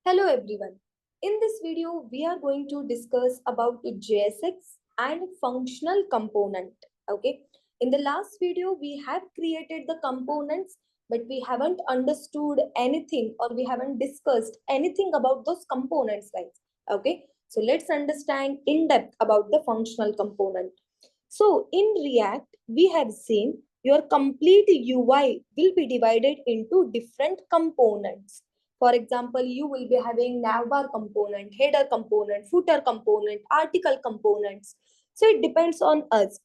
Hello everyone. In this video, we are going to discuss about the JSX and functional component. Okay. In the last video, we have created the components, but we haven't understood anything or we haven't discussed anything about those components, guys. Okay. So let's understand in depth about the functional component. So in React, we have seen your complete UI will be divided into different components. For example, you will be having navbar component, header component, footer component, article components. So it depends on us.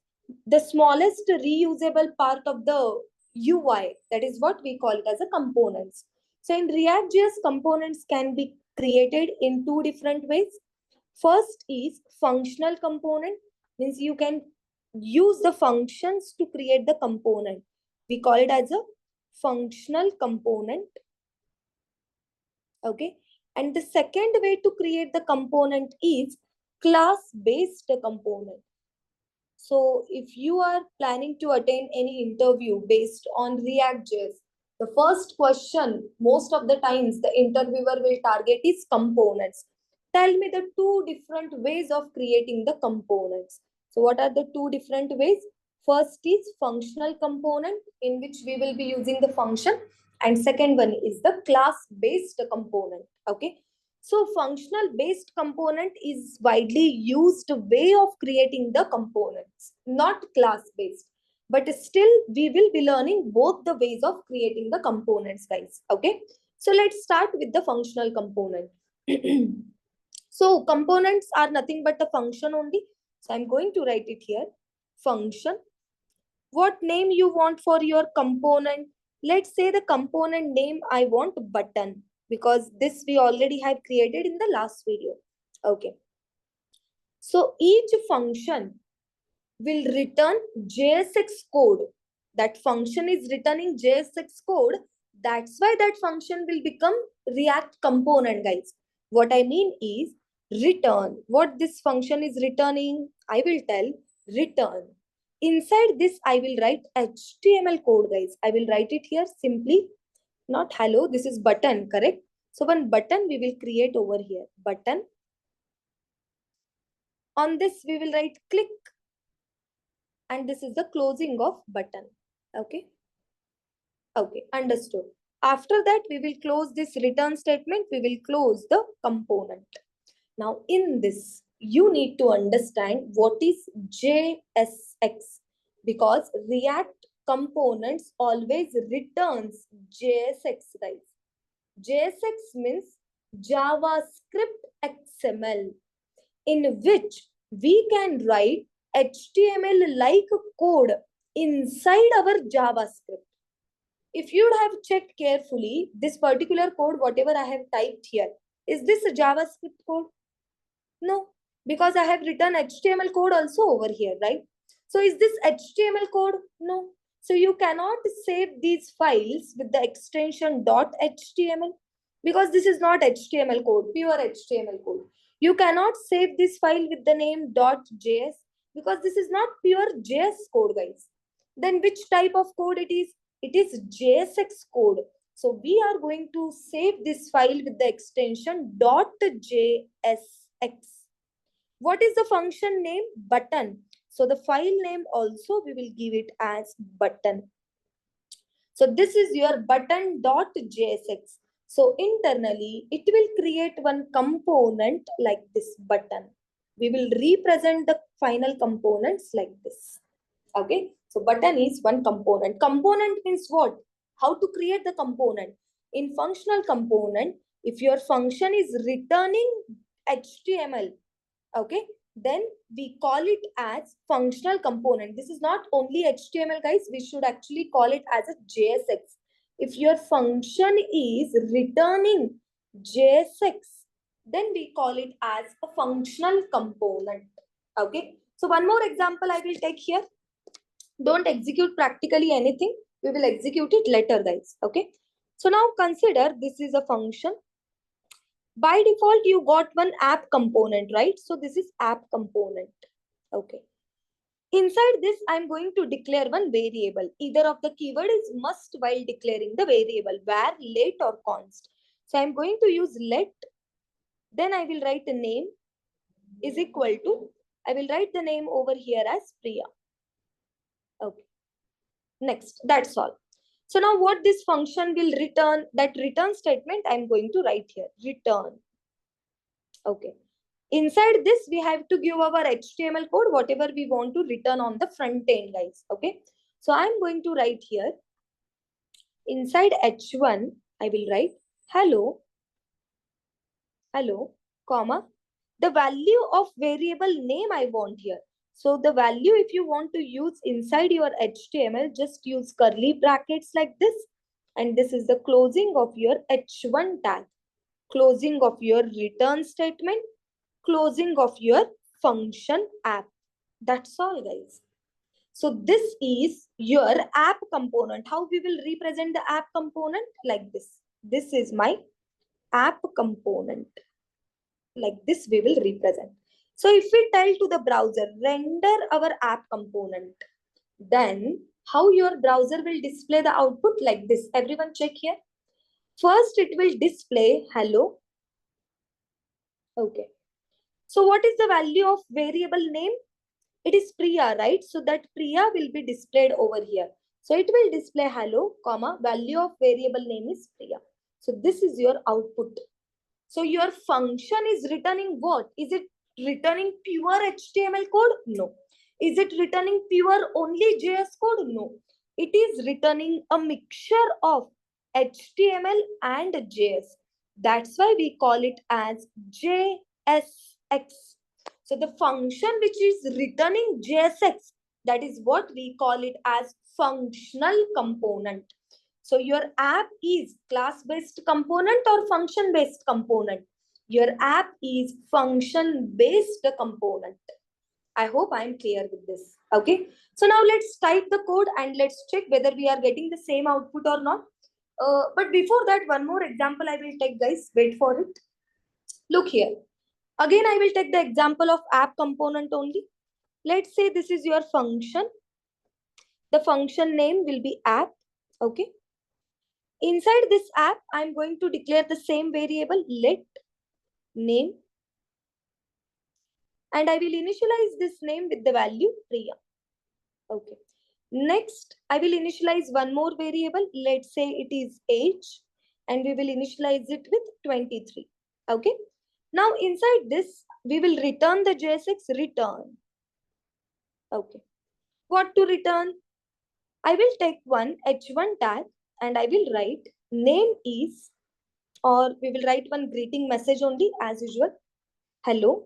The smallest reusable part of the UI, that is what we call it as a components. So in React.js, components can be created in two different ways. First is functional component, means you can use the functions to create the component. We call it as a functional component. Okay. And the second way to create the component is class-based component. So if you are planning to attend any interview based on React.js, the first question most of the times the interviewer will target is components. Tell me the two different ways of creating the components. So what are the two different ways? First is functional component, in which we will be using the function, and second one is the class-based component. Okay. So functional based component is widely used way of creating the components, not class based. But still, we will be learning both the ways of creating the components, guys. Okay. So let's start with the functional component. So components are nothing but a function only. So I'm going to write it here. Function. What name you want for your component? Let's say the component name I want button, because this we already have created in the last video. Okay. So each function will return JSX code. That function is returning JSX code. That's why that function will become React component, guys. What I mean is return. What this function is returning, I will tell return. Inside this, I will write HTML code, guys. I will write it here simply, not hello. This is button, correct? So one button we will create over here, button. On this, we will write click. And this is the closing of button. Okay. Okay, understood. After that, we will close this return statement. We will close the component. Now in this, you need to understand what is JSX, because React components always returns JSX, guys. JSX means JavaScript XML, in which we can write HTML-like code inside our JavaScript. If you have checked carefully, this particular code, whatever I have typed here, is this a JavaScript code? No, because I have written HTML code also over here, right? So is this HTML code? No. So you cannot save these files with the extension .html, because this is not HTML code, pure HTML code. You cannot save this file with the name .js, because this is not pure JS code, guys. Then which type of code it is? It is JSX code. So we are going to save this file with the extension .jsx. What is the function name? Button. So the file name also we will give it as button. So this is your button.jsx. So internally, it will create one component like this button. We will represent the final components like this. Okay. So button is one component. Component means what? How to create the component. In functional component, if your function is returning HTML, okay, then we call it as functional component. This is not only HTML, guys. We should actually call it as a JSX. If your function is returning JSX, then we call it as a functional component. Okay. So one more example I will take here. Don't execute practically anything. We will execute it later, guys. Okay. So now consider this is a function. By default, you got one app component, right? So this is app component. Okay. Inside this, I'm going to declare one variable. Either of the keyword is must while declaring the variable, var, let or const. So I'm going to use let Then I will write a name is equal to, I will write the name over here as Priya. Okay. Next, that's all. So now what this function will return, that return statement I'm going to write here, return. Okay. Inside this, we have to give our HTML code, whatever we want to return on the front end, guys. Okay. So I'm going to write here, inside H1, I will write hello, comma, the value of variable name I want here. So the value, if you want to use inside your HTML, just use curly brackets like this. And this is the closing of your H1 tag, closing of your return statement, closing of your function app. That's all, guys. So this is your app component. How we will represent the app component? Like this. This is my app component. Like this we will represent. So if we tell to the browser, render our app component, then how your browser will display the output? Like this. Everyone check here. First it will display hello. Okay. So what is the value of variable name? It is Priya, right? So that Priya will be displayed over here. So it will display hello, comma, value of variable name is Priya. So this is your output. So your function is returning what? Is it returning pure HTML code? No. Is it returning pure only JS code? No. It is returning a mixture of HTML and JS. That's why we call it as JSX. So the function which is returning JSX, that is what we call it as functional component. So your app is class-based component or function-based component? Your app is function-based component. I hope I'm clear with this. Okay. So now let's type the code and let's check whether we are getting the same output or not. But before that, one more example I will take, guys. Wait for it. Look here. Again, I will take the example of app component only. Let's say this is your function. The function name will be app. Okay. Inside this app, I'm going to declare the same variable, let name. And I will initialize this name with the value Priya. Okay. Next, I will initialize one more variable. Let's say it is age. And we will initialize it with 23. Okay. Now inside this, we will return the JSX return. Okay. What to return? I will take one H1 tag and I will write name is, or we will write one greeting message only as usual. Hello,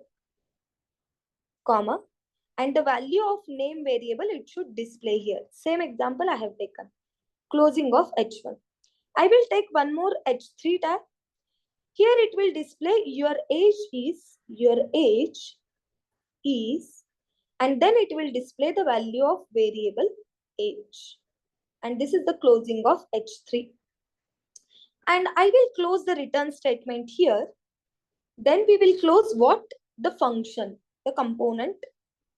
comma, and the value of name variable, it should display here. Same example I have taken. Closing of H1. I will take one more H3 tag. Here it will display your age is, and then it will display the value of variable age. And this is the closing of H3. And I will close the return statement here. Then we will close what? The function, the component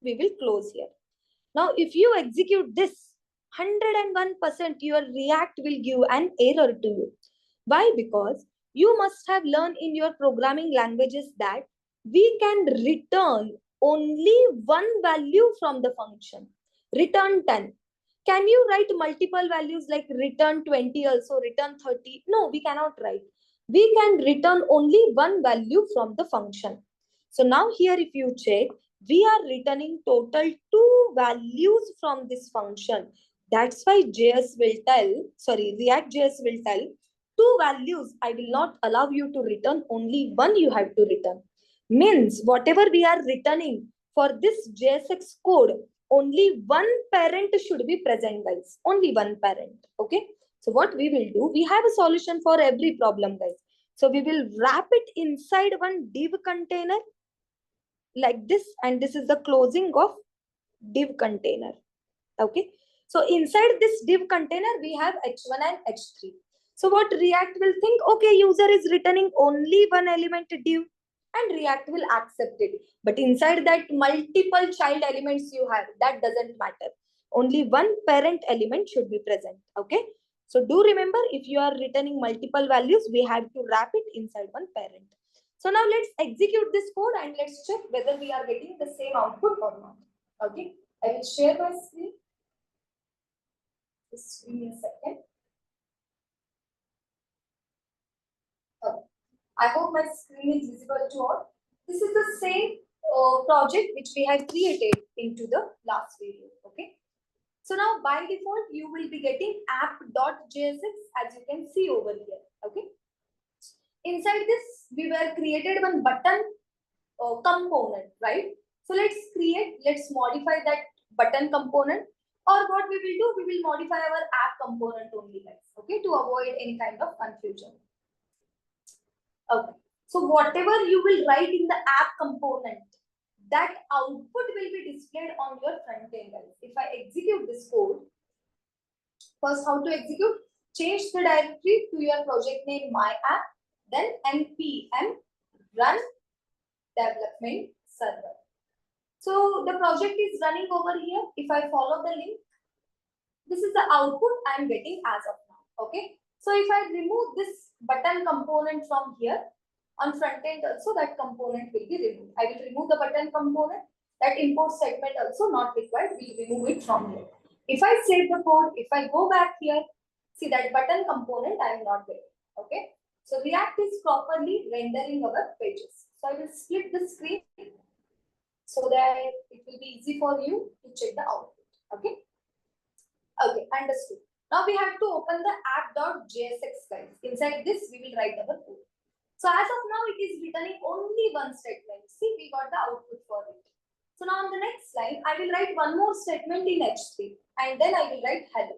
we will close here. Now, if you execute this, 101% your React will give an error to you. Why? Because you must have learned in your programming languages that we can return only one value from the function. Return 10. Can you write multiple values like return 20 also, return 30? No, we cannot write. We can return only one value from the function. So now here if you check, we are returning total 2 values from this function. That's why ReactJS will tell 2 values. I will not allow you to return, only one you have to return. Means whatever we are returning for this JSX code, only one parent should be present, guys. Only one parent. Okay. So what we will do, we have a solution for every problem, guys. So we will wrap it inside one div container like this, and this is the closing of div container. Okay. So inside this div container, we have H1 and H3. So what React will think, okay, user is returning only one element div, and React will accept it. But inside that multiple child elements you have, that doesn't matter. Only one parent element should be present. Okay. So do remember, if you are returning multiple values, we have to wrap it inside one parent. So now let's execute this code and let's check whether we are getting the same output or not. Okay, I will share my screen. Just give me a second. Okay. I hope my screen is visible to all. This is the same project which we have created into the last video. Okay. So now by default, you will be getting app.jsx as you can see over here. Okay. Inside this, we were created one button component, right? So let's modify that button component, or what we will do, we will modify our app component only, guys. Okay, to avoid any kind of confusion. Okay. So whatever you will write in the app component, that output will be displayed on your front end, guys. If I execute this code, first how to execute? Change the directory to your project name my app, then npm run development server. So the project is running over here. If I follow the link, this is the output I am getting as of now. Okay. So if I remove this button component from here, on front end also that component will be removed. I will remove the button component. That import segment also not required. We will remove it from here. If I save the code, if I go back here, see that button component I am not getting. Okay. So React is properly rendering our pages. So I will split the screen so that it will be easy for you to check the output. Okay. Okay, understood. Now we have to open the app.jsx files. Inside this, we will write our code. So as of now, it is returning only one statement. See, we got the output for it. So now on the next line, I will write one more statement in H3 and then I will write hello.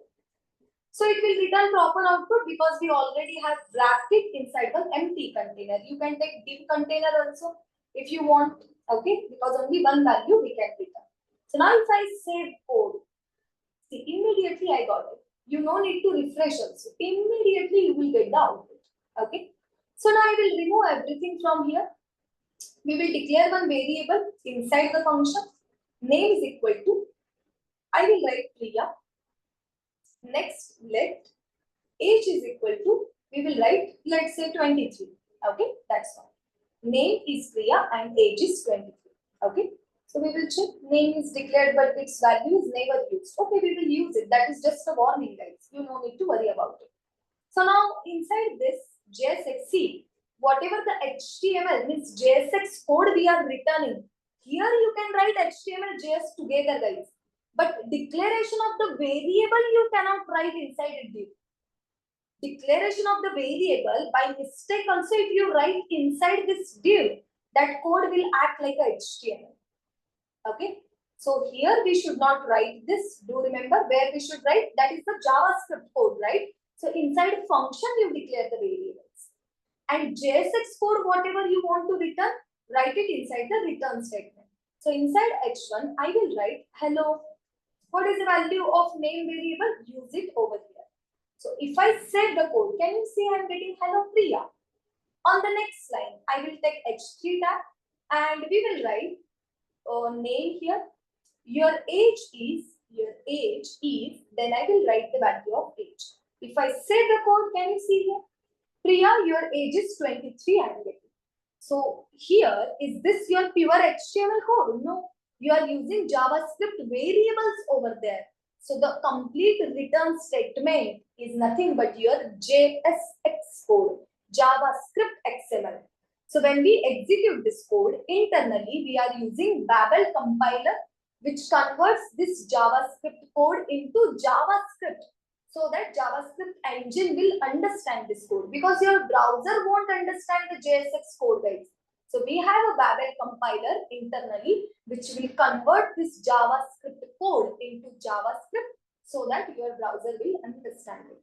So it will return proper output because we already have wrapped it inside the empty container. You can take div container also if you want, okay? Because only one value we can return. So now if I save code, see, immediately I got it. You no need to refresh also. Immediately you will get the output, okay? So now I will remove everything from here. We will declare one variable inside the function. Name is equal to, I will write Priya. Next, let age is equal to, we will write, let's say 23. Okay, that's all. Name is Priya and age is 23. Okay, so we will check. Name is declared but its value is never used. Okay, we will use it. That is just a warning, guys. You no need to worry about it. So now inside this JSX, see, whatever the HTML means JSX code we are returning, here you can write HTML JS together, guys. But declaration of the variable you cannot write inside a div. Declaration of the variable by mistake also if you write inside this div, that code will act like a HTML. Okay. So here we should not write this. Do remember where we should write? That is the JavaScript code, right? So inside function you declare the variables. And JSX code, whatever you want to return, write it inside the return statement. So inside H1, I will write hello. What is the value of name variable? Use it over here. So if I save the code, can you see I am getting hello Priya? On the next line, I will take H3 tab and we will write name here. Your age is, then I will write the value of age. If I save the code, can you see here? Priya, your age is 23, I am getting. So here, is this your pure HTML code? No, you are using JavaScript variables over there. So the complete return statement is nothing but your JSX code, JavaScript XML. So when we execute this code, internally we are using Babel compiler, which converts this JavaScript code into JavaScript, so that JavaScript engine will understand this code, because your browser won't understand the JSX code, guys. So we have a Babel compiler internally, which will convert this JavaScript code into JavaScript so that your browser will understand it.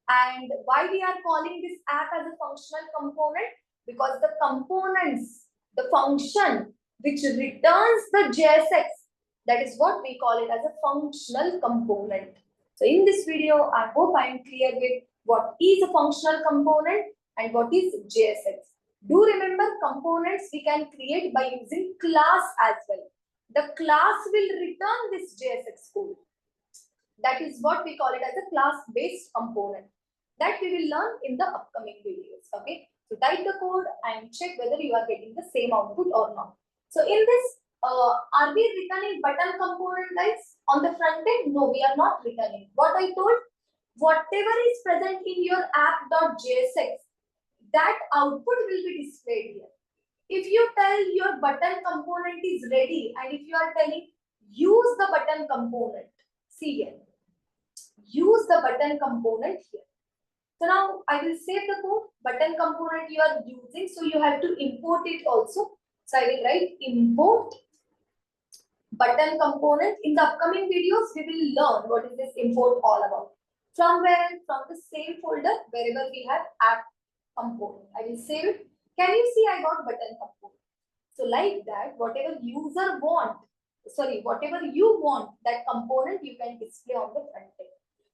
And why we are calling this app as a functional component? Because the components, the function which returns the JSX, that is what we call it as a functional component. So in this video, I hope I am clear with what is a functional component and what is JSX. Do remember, components we can create by using class as well. The class will return this JSX code. That is what we call it as a class-based component. That we will learn in the upcoming videos. Okay. So type the code and check whether you are getting the same output or not. So in this, are we returning button component, guys? On the front end, no, we are not returning. What I told, whatever is present in your app.jsx, that output will be displayed here. If you tell your button component is ready, and if you are telling use the button component, see here, use the button component here. So now I will save the code, button component you are using, so you have to import it also. So I will write import button component. In the upcoming videos, we will learn what is this import all about. From where? From the same folder wherever we have app component. I will save it. Can you see I got button component? So like that, whatever user want, whatever you want, that component you can display on the front end.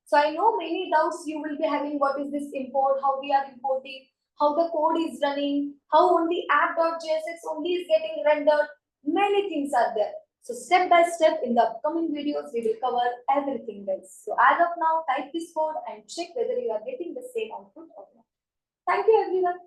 So I know many doubts you will be having. What is this import? How we are importing? How the code is running? How only app.jsx only is getting rendered? Many things are there. So step by step in the upcoming videos, we will cover everything else. So as of now, type this code and check whether you are getting the same output or not. Thank you everyone.